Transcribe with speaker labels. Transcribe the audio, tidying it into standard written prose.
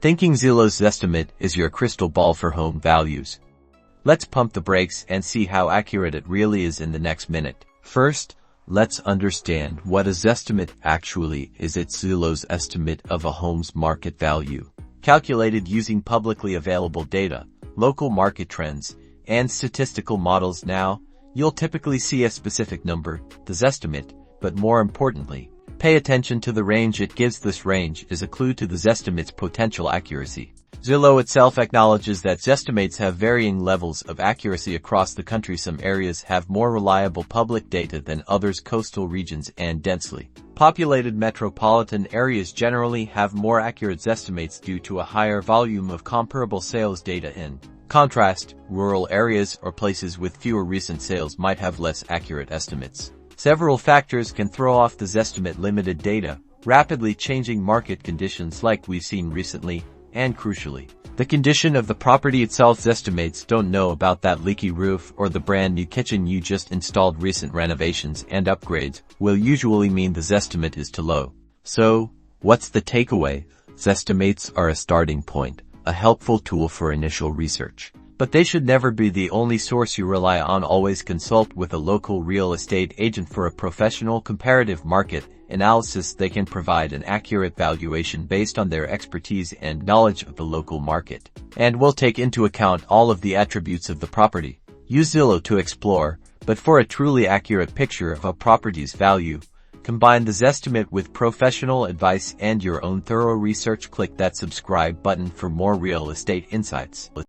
Speaker 1: Thinking Zillow Zestimate is your crystal ball for home values. Let's pump the brakes and see how accurate it really is in the next minute. First, let's understand what a Zestimate actually is. It's Zillow's estimate of a home's market value, calculated using publicly available data, local market trends, and statistical models. Now, you'll typically see a specific number, the Zestimate, but more importantly, pay attention to the range it gives. This range is a clue to the Zestimate's potential accuracy. Zillow itself acknowledges that Zestimates have varying levels of accuracy across the country. Some areas have more reliable public data than others. Coastal regions and densely populated metropolitan areas generally have more accurate Zestimates due to a higher volume of comparable sales data. In contrast, rural areas or places with fewer recent sales might have less accurate estimates. Several factors can throw off the Zestimate: limited data, rapidly changing market conditions like we've seen recently, and crucially, the condition of the property itself. Zestimates don't know about that leaky roof or the brand new kitchen you just installed. Recent renovations and upgrades will usually mean the Zestimate is too low. So, what's the takeaway? Zestimates are a starting point, a helpful tool for initial research, but they should never be the only source you rely on. Always consult with a local real estate agent for a professional comparative market analysis. They can provide an accurate valuation based on their expertise and knowledge of the local market, and will take into account all of the attributes of the property. Use Zillow to explore, but for a truly accurate picture of a property's value, combine the Zestimate with professional advice and your own thorough research. Click that subscribe button for more real estate insights.